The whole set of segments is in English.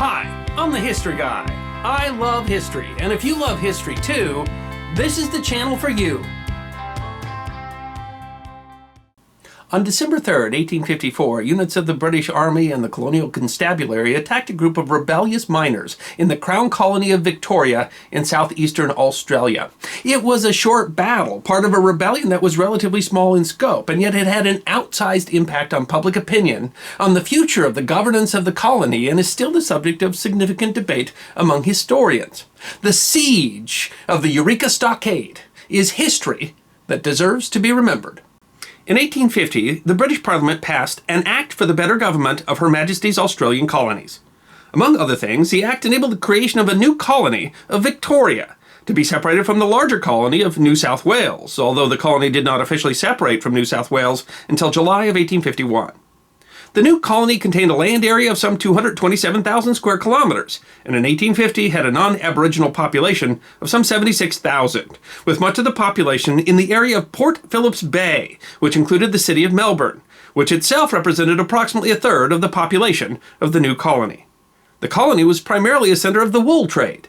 Hi, I'm the History Guy. I love history, and if you love history too, this is the channel for you. On December 3rd, 1854, units of the British Army and the Colonial Constabulary attacked a group of rebellious miners in the Crown Colony of Victoria in southeastern Australia. It was a short battle, part of a rebellion that was relatively small in scope, and yet it had an outsized impact on public opinion, on the future of the governance of the colony, and is still the subject of significant debate among historians. The siege of the Eureka Stockade is history that deserves to be remembered. In 1850, the British Parliament passed an Act for the Better Government of Her Majesty's Australian Colonies. Among other things, the Act enabled the creation of a new colony of Victoria, to be separated from the larger colony of New South Wales, although the colony did not officially separate from New South Wales until July of 1851. The new colony contained a land area of some 227,000 square kilometers, and in 1850 had a non-Aboriginal population of some 76,000, with much of the population in the area of Port Phillips Bay, which included the city of Melbourne, which itself represented approximately a third of the population of the new colony. The colony was primarily a center of the wool trade.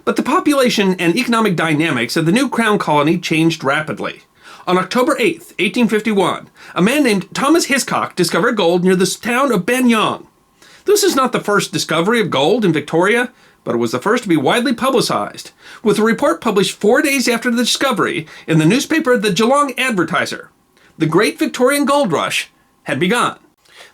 But the population and economic dynamics of the new Crown Colony changed rapidly. On October 8th, 1851, a man named Thomas Hiscock discovered gold near the town of Banyang. This is not the first discovery of gold in Victoria, but it was the first to be widely publicized, with a report published 4 days after the discovery in the newspaper The Geelong Advertiser. The Great Victorian Gold Rush had begun.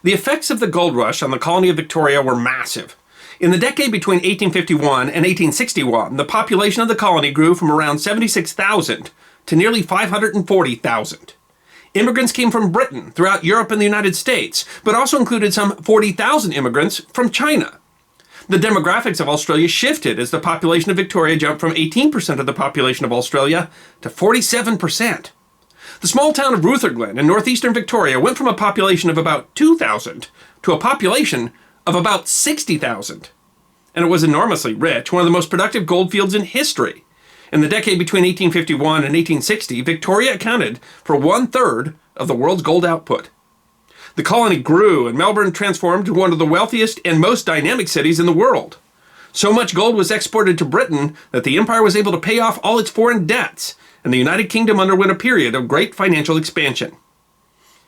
The effects of the gold rush on the colony of Victoria were massive. In the decade between 1851 and 1861, the population of the colony grew from around 76,000 to nearly 540,000. Immigrants came from Britain, throughout Europe and the United States, but also included some 40,000 immigrants from China. The demographics of Australia shifted as the population of Victoria jumped from 18% of the population of Australia to 47%. The small town of Rutherglen in northeastern Victoria went from a population of about 2,000 to a population of about 60,000. And it was enormously rich, one of the most productive gold fields in history. In the decade between 1851 and 1860, Victoria accounted for 1/3 of the world's gold output. The colony grew, and Melbourne transformed to one of the wealthiest and most dynamic cities in the world. So much gold was exported to Britain that the empire was able to pay off all its foreign debts, and the United Kingdom underwent a period of great financial expansion.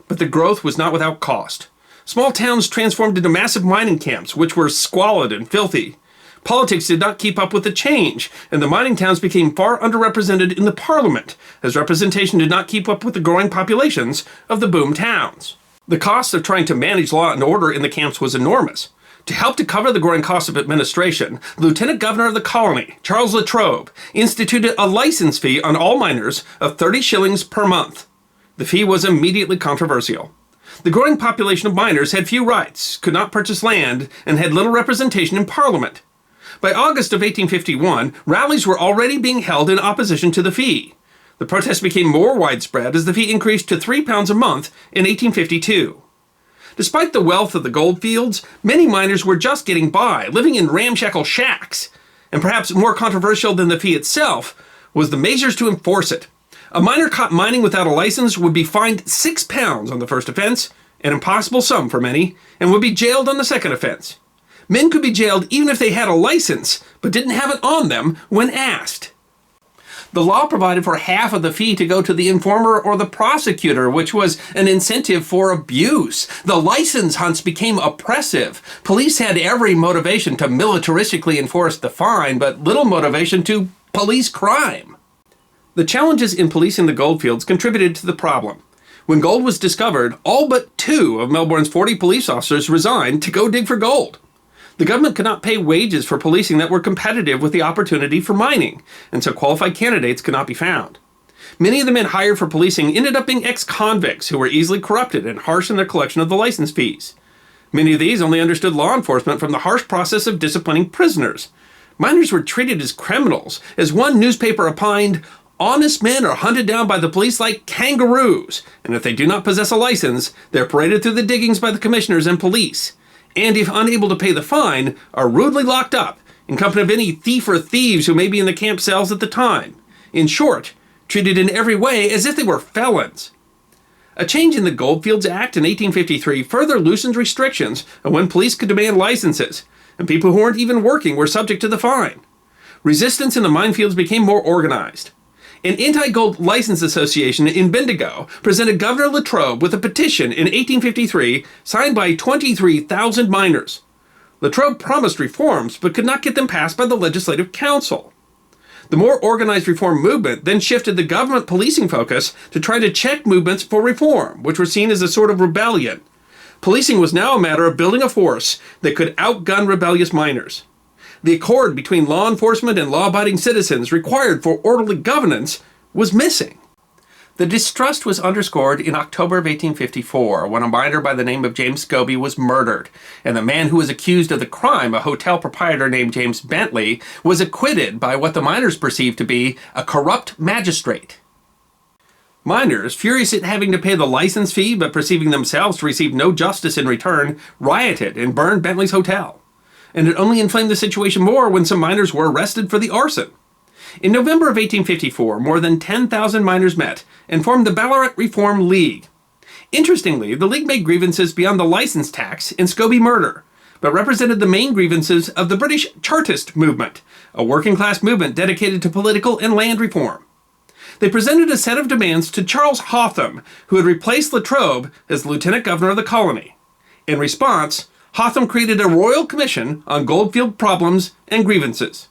But the growth was not without cost. Small towns transformed into massive mining camps, which were squalid and filthy. Politics did not keep up with the change, and the mining towns became far underrepresented in the parliament, as representation did not keep up with the growing populations of the boom towns. The cost of trying to manage law and order in the camps was enormous. To help to cover the growing cost of administration, the Lieutenant Governor of the colony, Charles Latrobe, instituted a license fee on all miners of 30 shillings per month. The fee was immediately controversial. The growing population of miners had few rights, could not purchase land, and had little representation in Parliament. By August of 1851, rallies were already being held in opposition to the fee. The protest became more widespread as the fee increased to £3 a month in 1852. Despite the wealth of the gold fields, many miners were just getting by, living in ramshackle shacks. And perhaps more controversial than the fee itself was the measures to enforce it. A miner caught mining without a license would be fined £6 on the first offense, an impossible sum for many, and would be jailed on the second offense. Men could be jailed even if they had a license, but didn't have it on them when asked. The law provided for half of the fee to go to the informer or the prosecutor, which was an incentive for abuse. The license hunts became oppressive. Police had every motivation to militaristically enforce the fine, but little motivation to police crime. The challenges in policing the goldfields contributed to the problem. When gold was discovered, all but 2 of Melbourne's 40 police officers resigned to go dig for gold. The government could not pay wages for policing that were competitive with the opportunity for mining, and so qualified candidates could not be found. Many of the men hired for policing ended up being ex-convicts who were easily corrupted and harsh in their collection of the license fees. Many of these only understood law enforcement from the harsh process of disciplining prisoners. Miners were treated as criminals. As one newspaper opined, honest men are hunted down by the police like kangaroos, and if they do not possess a license, they're paraded through the diggings by the commissioners and police, and if unable to pay the fine, are rudely locked up in company of any thief or thieves who may be in the camp cells at the time. In short, treated in every way as if they were felons. A change in the Goldfields Act in 1853 further loosened restrictions on when police could demand licenses, and people who weren't even working were subject to the fine. Resistance in the minefields became more organized. An anti-gold license association in Bendigo presented Governor Latrobe with a petition in 1853 signed by 23,000 miners. Latrobe promised reforms but could not get them passed by the Legislative Council. The more organized reform movement then shifted the government policing focus to try to check movements for reform, which were seen as a sort of rebellion. Policing was now a matter of building a force that could outgun rebellious miners. The accord between law enforcement and law-abiding citizens required for orderly governance was missing. The distrust was underscored in October of 1854 when a miner by the name of James Scobie was murdered, and the man who was accused of the crime, a hotel proprietor named James Bentley, was acquitted by what the miners perceived to be a corrupt magistrate. Miners, furious at having to pay the license fee but perceiving themselves to receive no justice in return, rioted and burned Bentley's hotel. And it only inflamed the situation more when some miners were arrested for the arson. In November of 1854, more than 10,000 miners met and formed the Ballarat Reform League. Interestingly, the League made grievances beyond the license tax and Scobie murder, but represented the main grievances of the British Chartist movement, a working-class movement dedicated to political and land reform. They presented a set of demands to Charles Hotham, who had replaced Latrobe as lieutenant governor of the colony. In response, Hotham created a royal commission on goldfield problems and grievances.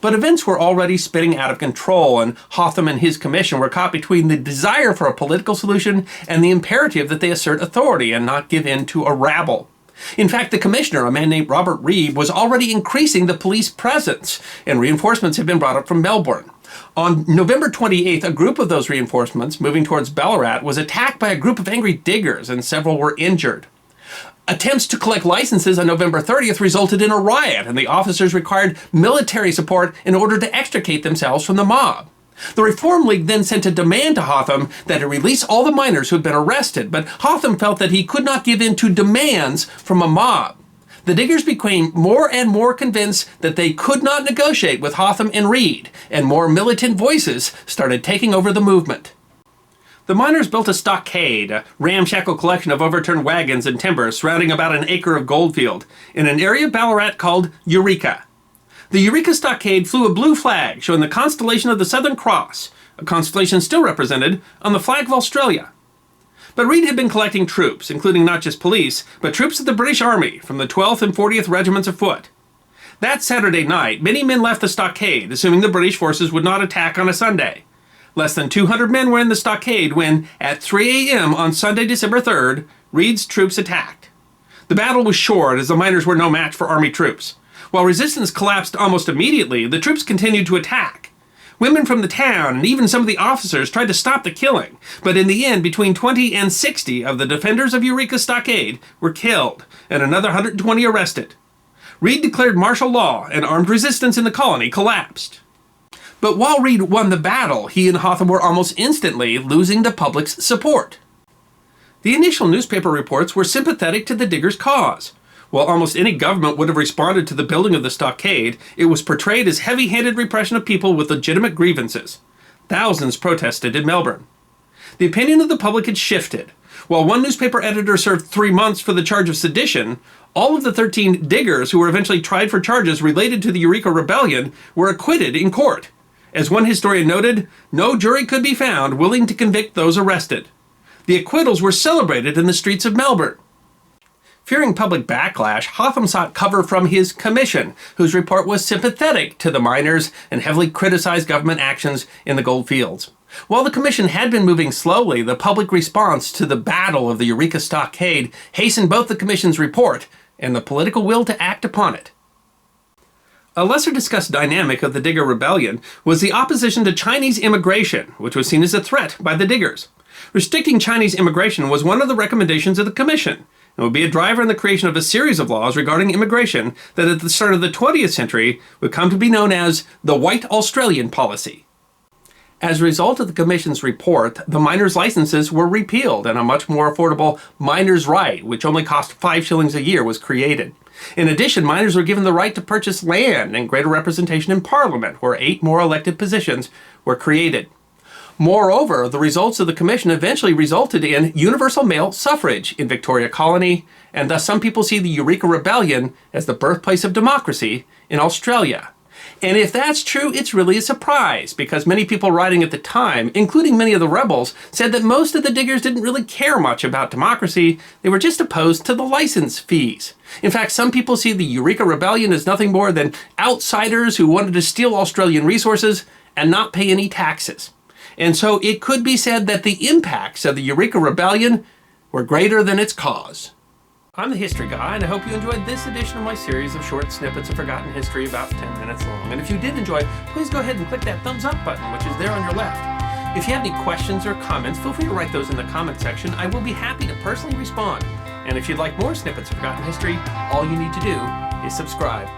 But events were already spinning out of control, and Hotham and his commission were caught between the desire for a political solution and the imperative that they assert authority and not give in to a rabble. In fact, the commissioner, a man named Robert Reid, was already increasing the police presence, and reinforcements had been brought up from Melbourne. On November 28th, a group of those reinforcements moving towards Ballarat was attacked by a group of angry diggers, and several were injured. Attempts to collect licenses on November 30th resulted in a riot, and the officers required military support in order to extricate themselves from the mob. The Reform League then sent a demand to Hotham that he release all the miners who had been arrested, but Hotham felt that he could not give in to demands from a mob. The diggers became more and more convinced that they could not negotiate with Hotham and Reid, and more militant voices started taking over the movement. The miners built a stockade, a ramshackle collection of overturned wagons and timber surrounding about an acre of goldfield, in an area of Ballarat called Eureka. The Eureka Stockade flew a blue flag showing the constellation of the Southern Cross, a constellation still represented on the flag of Australia. But Reid had been collecting troops, including not just police, but troops of the British Army from the 12th and 40th Regiments of Foot. That Saturday night, many men left the stockade, assuming the British forces would not attack on a Sunday. Less than 200 men were in the stockade when, at 3 a.m. on Sunday, December 3rd, Reid's troops attacked. The battle was short, as the miners were no match for Army troops. While resistance collapsed almost immediately, the troops continued to attack. Women from the town and even some of the officers tried to stop the killing, but in the end, between 20 and 60 of the defenders of Eureka Stockade were killed, and another 120 arrested. Reid declared martial law, and armed resistance in the colony collapsed. But while Reid won the battle, he and Hotham were almost instantly losing the public's support. The initial newspaper reports were sympathetic to the diggers' cause. While almost any government would have responded to the building of the stockade, it was portrayed as heavy-handed repression of people with legitimate grievances. Thousands protested in Melbourne. The opinion of the public had shifted. While one newspaper editor served 3 months for the charge of sedition, all of the 13 diggers who were eventually tried for charges related to the Eureka Rebellion were acquitted in court. As one historian noted, no jury could be found willing to convict those arrested. The acquittals were celebrated in the streets of Melbourne. Fearing public backlash, Hotham sought cover from his commission, whose report was sympathetic to the miners and heavily criticized government actions in the gold fields. While the commission had been moving slowly, the public response to the battle of the Eureka Stockade hastened both the commission's report and the political will to act upon it. A lesser-discussed dynamic of the Digger Rebellion was the opposition to Chinese immigration, which was seen as a threat by the diggers. Restricting Chinese immigration was one of the recommendations of the Commission, and would be a driver in the creation of a series of laws regarding immigration that at the start of the 20th century would come to be known as the White Australian Policy. As a result of the Commission's report, the miners' licenses were repealed and a much more affordable miner's right, which only cost 5 shillings a year, was created. In addition, miners were given the right to purchase land and greater representation in Parliament, where 8 more elected positions were created. Moreover, the results of the commission eventually resulted in universal male suffrage in Victoria Colony, and thus some people see the Eureka Rebellion as the birthplace of democracy in Australia. And if that's true, it's really a surprise, because many people writing at the time, including many of the rebels, said that most of the diggers didn't really care much about democracy. They were just opposed to the license fees. In fact, some people see the Eureka Rebellion as nothing more than outsiders who wanted to steal Australian resources and not pay any taxes. And so it could be said that the impacts of the Eureka Rebellion were greater than its cause. I'm the History Guy, and I hope you enjoyed this edition of my series of short snippets of forgotten history about 10 minutes long. And if you did enjoy, please go ahead and click that thumbs up button, which is there on your left. If you have any questions or comments, feel free to write those in the comment section. I will be happy to personally respond. And if you'd like more snippets of forgotten history, all you need to do is subscribe.